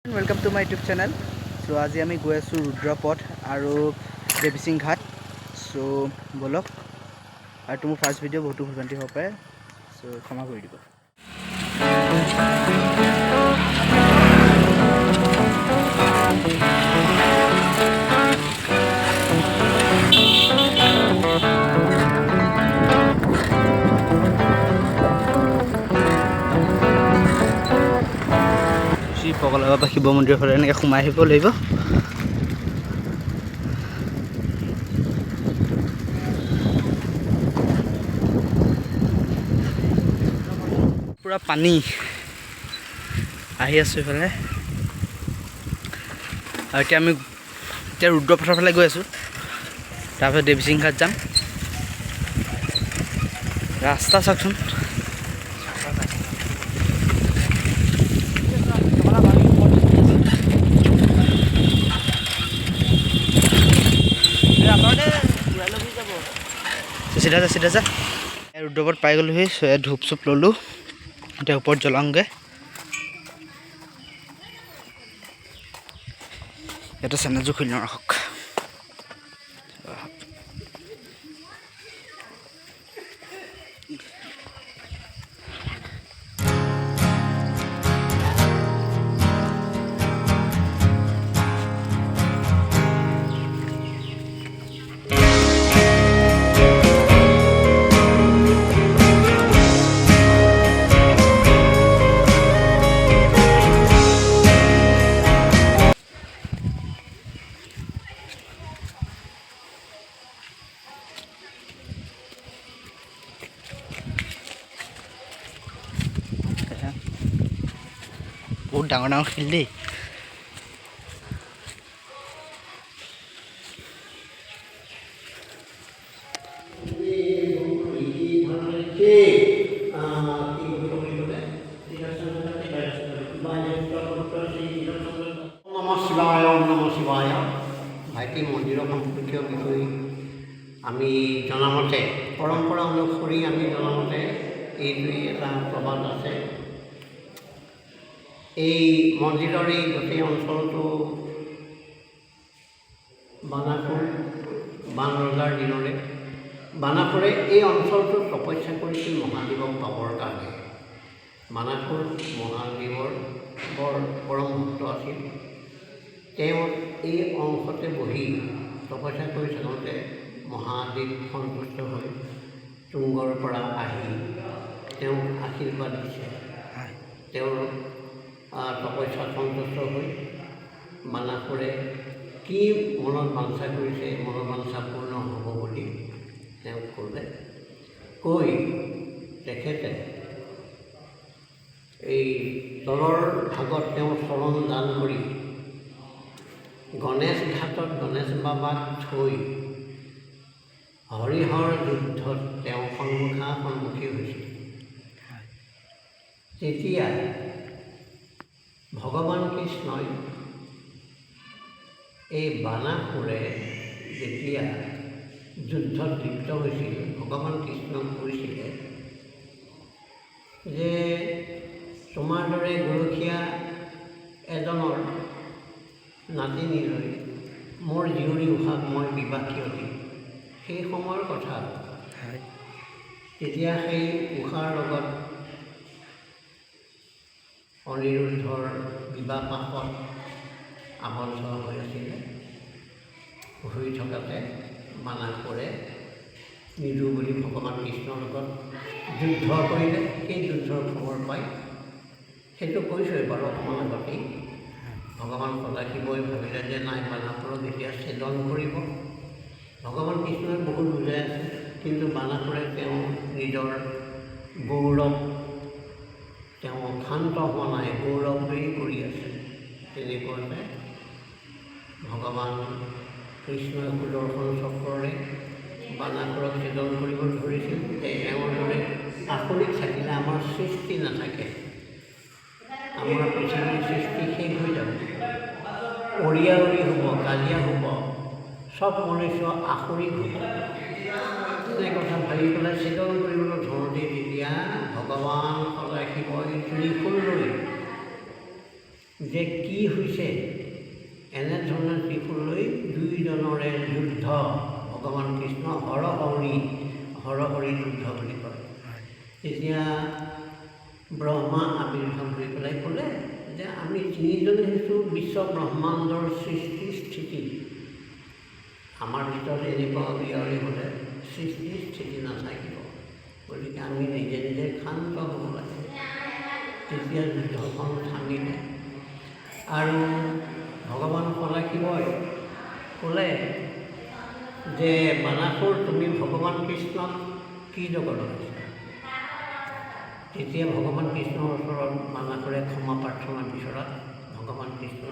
Welcome to my YouTube channel. So आज आम गई आसो रुद्रपथ और देवीसिंह घाट। सो बोलक और तुम फार्स्ट भिडिओ बहुत भूलभ्रांति हो पाए। सो क्षमा कर दी। पगला बाबा शिव मंदिर फाले एने सोमाय आहिब লাগিব। पूरा पानी आहि आছো इफाले और এতিয়া আমি रुद्रपथर फाले गई आছো। तारपर देवीसिंह घाट जाम। रास्ता चाकचोन सीधा जा सीधा जा। रुद्रपथ पाई गलो। धूप चूप ललो। इतना ऊपर जलांगे। ये चेनेलजो खुल रखक। बहुत डांगर डांगर शिल देই। ভাইটি মন্দিৰৰ সম্পৰ্কীয় বিষয়ে আমি জনামতে পৰম্পৰা অনুসৰি আমি জনামতে এইটোৱেই এটা প্ৰবাদ আছে। এই মন্দিৰৰ এই গোটেই অঞ্চলটো বানাসুৰ বান ৰজাৰ দিনৰে বানাসুৰে এই অঞ্চলটো তপস্যা কৰিছিল মহাদেৱক পাবৰ কাৰণে। বানাসুৰ মহাদেৱৰ বৰ পৰম ভক্ত আছিল। তেওঁ এই অংশতে বহি তপস্যা কৰি থাকোঁতে মহাদেৱ সন্তুষ্ট হৈ তুংগৰ পৰা আহি তেওঁক আশীৰ্বাদ দিছে। তেওঁৰ তপস্যাত সন্তুষ্ট হৈ বানাসুৰে কি মনত বাঞ্ছা কৰিছে মনৰ বাঞ্ছা পূৰ্ণ হ'ব বুলি তেওঁক ক'লে। কৈ তেখেতে এই তলৰ ভাগত তেওঁৰ চৰণ দান কৰি গণেশ ঘাটত গণেশ বাবাক থৈ হৰিহৰ যুদ্ধত তেওঁ সন্মুখী হৈছিল। তেতিয়া ভগৱান কৃষ্ণই এই বানাসুৰে যেতিয়া যুদ্ধত লিপ্ত হৈছিল ভগৱান কৃষ্ণক কৈছিলে যে তোমাৰ দৰে গৰখীয়া এজনৰ নাতিনীলৈ মোৰ জীয়ৰী উষাক মই বিবাহ কিয় দিম। সেই সময়ৰ কথা। তেতিয়া সেই উষাৰ লগত অনিৰুদ্ধৰ বিবাহ পাশত আবদ্ধ হৈ আছিলে। হৈ থকাতে বানাসুৰে নিদো বুলি ভগৱান কৃষ্ণৰ লগত যুদ্ধ কৰিলে। সেই যুদ্ধৰ খবৰ পাই সেইটো কৈছোঁৱেই বাৰু অকণমান আগতেই। ভগৱান সদাশিৱই ভাবিলে যে নাই বানাসুৰক এতিয়া ছেদন কৰিব। ভগৱান কৃষ্ণই বহুত বুজাই আছে কিন্তু বানাসুৰে তেওঁ নিজৰ গৌৰৱ তেওঁ ক্ষান্ত হোৱা নাই, গৌৰৱেই কৰি আছে। তেনেকুৱাতে ভগৱান কৃষ্ণই সুদৰ্শন চক্ৰৰে বানাসুৰক ছেদন কৰিব ধৰিছিল যে এওঁৰ দৰে আসুৰিক থাকিলে আমাৰ সৃষ্টি নাথাকে, আমাৰ পৃথিৱীৰ সৃষ্টি শেষ হৈ যাব, অৰিয়া অৰি হ'ব, কাজিয়া হ'ব, চব মনুষ্য আসুৰিক হ'ব। তেনে কথা ভাবি পেলাই ছেদন কৰিবলৈ ধৰোঁতে তেতিয়া ভগৱান সদাশিৱই ত্ৰিশূল লৈ যে কি হৈছে, এনেধৰণৰ ত্ৰিশূল লৈ দুইজনৰে যুদ্ধ। ভগৱান কৃষ্ণ হৰহৰি যুদ্ধ বুলি কয়। তেতিয়া ব্ৰহ্মা আৱিৰ্ভাৱ হৈ পেলাই ক'লে যে আমি তিনিজনে হৈছোঁ বিশ্ব ব্ৰহ্মাণ্ডৰ সৃষ্টি স্থিতি। আমাৰ ভিতৰত এনেকুৱা অবিয়ৰি হ'লে সৃষ্টি স্থিতি নাথাকিব। গতিকে আমি নিজে নিজে ক্ষান্ত হ'ব লাগে। তেতিয়া যুদ্ধখন থামিলে আৰু ভগৱান সদাশিৱই ক'লে যে বানাসুৰ, তুমি ভগৱান কৃষ্ণক কি জগত হৈছা? তেতিয়া ভগৱান কৃষ্ণৰ ওচৰত বানাসুৰে ক্ষমা প্ৰাৰ্থনা বিচৰাত ভগৱান কৃষ্ণ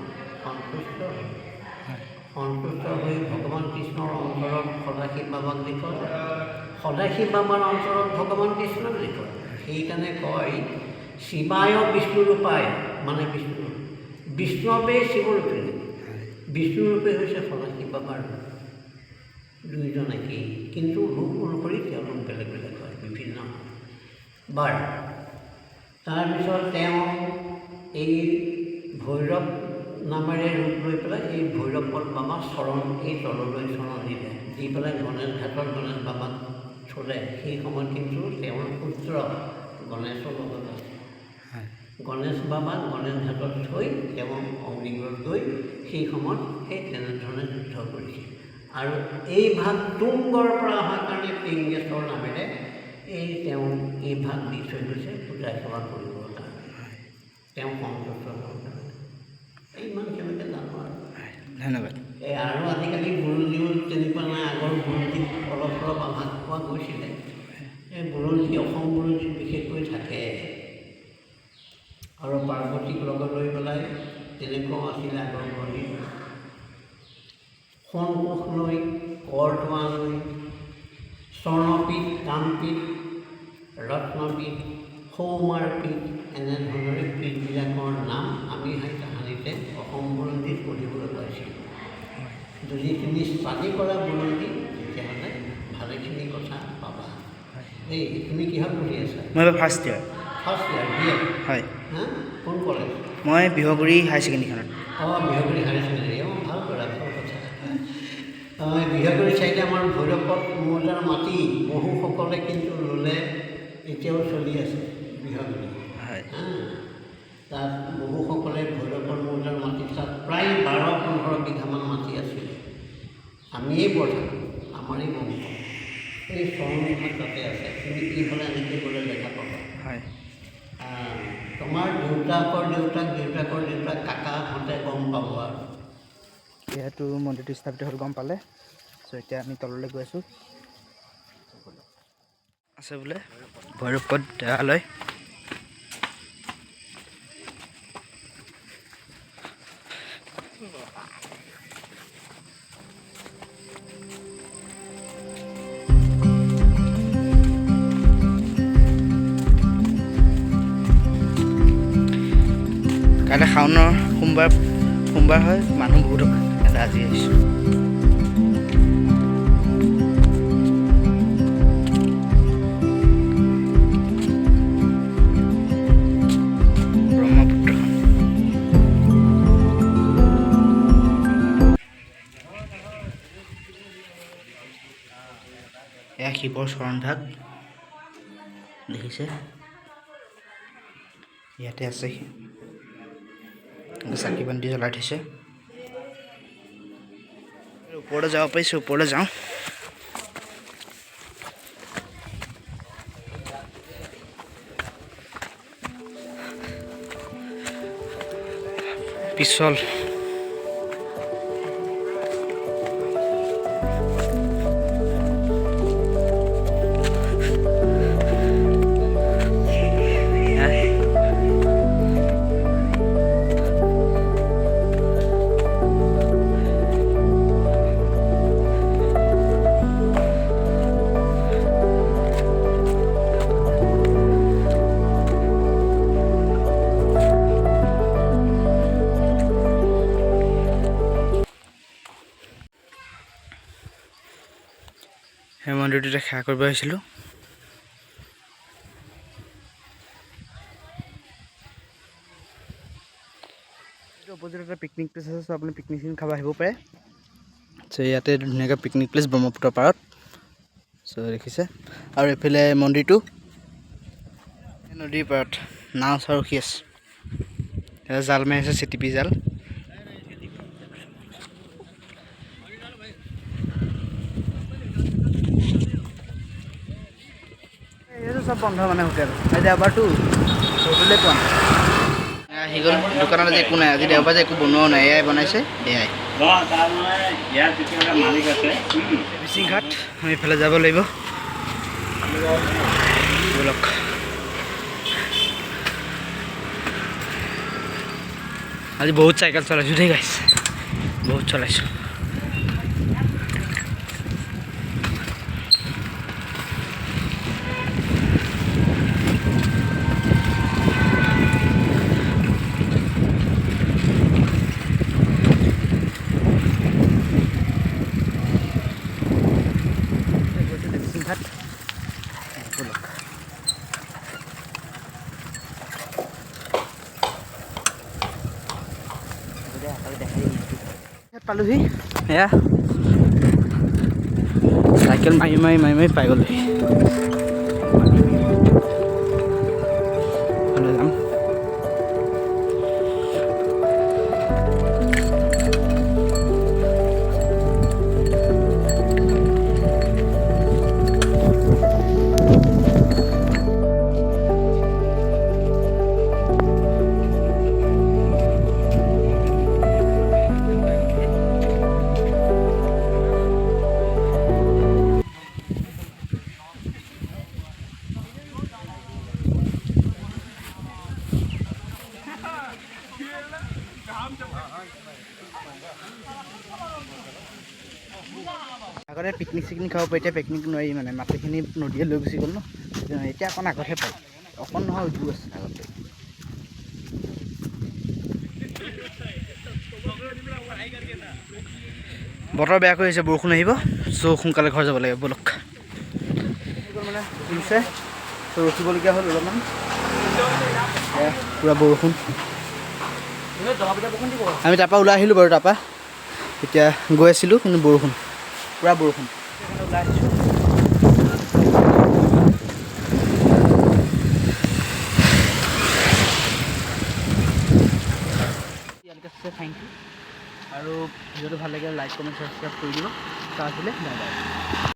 সন্তুষ্ট হৈ ভগৱান কৃষ্ণৰ অন্তৰত সদাশিৱ বাবাক দেখুৱাল, সদাশিৱ বাবাৰ অন্তৰত ভগৱান কৃষ্ণক দেখুৱাল। সেইকাৰণে কয় শিৱায় বিষ্ণুৰূপায়, মানে বিষ্ণৱে শিৱৰূপে। বিষ্ণুৰূপে হৈছে সদাশিৱ বাবাৰ দুইজন একেই, কিন্তু ৰূপ অনুসৰি তেওঁলোক বেলেগ বেলেগ হয়, বিভিন্ন বাৰ। তাৰপিছত তেওঁ এই ভৈৰৱ নামেৰে ৰূপ লৈ পেলাই এই ভৈৰৱপদ বাবা চৰণ এই তললৈ চৰণ দিলে, দি পেলাই গণেশ ঘাটত গণেশ বাবাক থ'লে। সেই সময়ত কিন্তু তেওঁৰ পুত্ৰ গণেশৰ লগত আছে। গণেশ বাবাক গণেশ ঘাটত থৈ তেওঁ অগ্নিগড়ত গৈ সেই সময়ত সেই তেনেধৰণে যুদ্ধ কৰিছিল। আৰু এই ভাগ তুংগৰ পৰা অহাৰ কাৰণে পিংগেশ্বৰ নামেৰে তেওঁ এই ভাগ দি থৈ গৈছে পূজা সেৱা কৰিবৰ কাৰণে, তেওঁ সন্তুষ্ট হ'বৰ কাৰণে। ইমানখিনিকে জানো আৰু ধন্যবাদ। আৰু আজিকালি বুৰঞ্জীও তেনেকুৱা নাই, আগৰ বুৰঞ্জীত অলপ আভাস পোৱা গৈছিলে। এই বুৰঞ্জী, অসম বুৰঞ্জীত বিশেষকৈ থাকে। আৰু পাৰ্বতীক লগত লৈ পেলাই তেনেকুৱাও আছিলে আগৰ বুৰঞ্জীত। সোণকোষ নৈ, কৰদোৱা নৈ, স্বৰ্ণপীঠ, কামপীঠ, ৰত্নপীঠ, সৌমাৰপীঠ, এনেধৰণৰে পীঠবিলাকৰ নাম আমি সেই কাহানিতে অসম বুৰঞ্জীত পঢ়িবলৈ পাইছিলোঁ। যদি তুমি ষ্টাডি কৰা বুৰঞ্জী তেতিয়াহ'লে ভালেখিনি কথা পাবা। দেই, তুমি কিহত পঢ়ি আছা? মই এইবাৰ first year. First year BA? হয়। হা, কোন কলেজ? মই বিহগুৰি হায়াৰ ছেকেণ্ডেৰীখনত। Bihaguri higher secondary. ভাল কৰা, ভাল কথা। বিহগুৰি চাইডে আমাৰ ভৈৰৱপদ মৌজাৰ মাটি বহুসকলে কিন্তু ল'লে, এতিয়াও চলি আছে বিহগুৰি। হয়। তাত বহুসকলে ভৈৰৱপদ মৌজাৰ মাটি, তাত প্ৰায় 12-15 বিঘামান মাটি আছিলে। আমিয়েই বৰ থাকোঁ, আমাৰেই বংশ। এই চৰণঘাট তাতে আছে, তুমি এইফালে এনেকৈ গ'লে দেখা পাবা। হয়। তোমাৰ দেউতাকৰ দেউতাক কাকাহঁতে গম পাব আৰু। যিহেতু মন্দিৰটো স্থাপিত হ'ল গম পালে, চ' এতিয়া আমি তললৈ গৈ আছোঁ। আছে বোলে ভৈৰৱপদ দেৱালয়। কাইলৈ শাওনৰ সোমবাৰ হয়, মানুহ বহুত হয়। কাইলৈ আজি আহিছোঁ। ব্ৰহ্মপুত্ৰখন এয়া শিৱৰ চৰণভাগ দেখিছে, ইয়াতে আছে। চাকি বন্তি জ্বলাই থৈছে। ওপৰলৈ যাব পাৰিছোঁ, ওপৰলৈ যাওঁ। পিছল সেই মন্দিৰটোতে সেৱা কৰিব আহিছিলোঁ। অপজিট এটা পিকনিক প্লেচ আছে, চ' আপুনি পিকনিক চিকনিক খাব আহিব পাৰে। চ' ইয়াতে ধুনীয়াকৈ পিকনিক প্লেচ ব্ৰহ্মপুত্ৰৰ পাৰত। চ' দেখিছে, আৰু এইফালে মন্দিৰটো নদীৰ পাৰত নাও চাও ৰখি আছে। এটা জাল মাৰি আছে, চিটিপি জাল। এইটো চব বন্ধ মানে হোটেল, দেওবাৰটো হোটেলে পোৱা নাই। আহি গ'ল দোকানত আজি একো নাই, আজি দেওবাৰ যে একো বনোৱাও নাই, এয়াই বনাইছে এয়াই। মিচিং ঘাট আমি এইফালে যাব লাগিব, ব'লক। আজি বহুত চাইকেল চলাইছোঁ দেই গাইছ, বহুত চলাইছোঁ। ঘাট ব'লক। পালোহি, এয়া চাইকেল মাৰি মাৰি মাৰি মাৰি পাই গ'লোহি। যাম আগতে পিকনিক চিকনিক খাব পাৰি, এতিয়া পিকনিক নোৱাৰি মানে, মাটিখিনি নদীয়ে লৈ গুচি গ'ল ন, এতিয়া অকণ আগতহে পায়, অকণ নহয় উজু আছে আগতে। বতৰ বেয়া কৰি আহিছে, বৰষুণ আহিব, চ' সোনকালে ঘৰ যাব লাগে, ব'লক। মানে দিছে, চ' ৰখিবলগীয়া হ'ল অলপমান, পূৰা বৰষুণ। আমি তাৰপৰা ওলাই আহিলোঁ বাৰু, তাৰপৰা এতিয়া গৈ আছিলোঁ, কিন্তু বৰষুণ, পূৰা বৰষুণ। ওলাই আহিছোঁ, থেংক ইউ। আৰু ভিডিঅ'টো ভাল লাগিলে লাইক কমেণ্ট ছাবস্ক্ৰাইব কৰি দিব। চাই আছিলে, বাই বাই।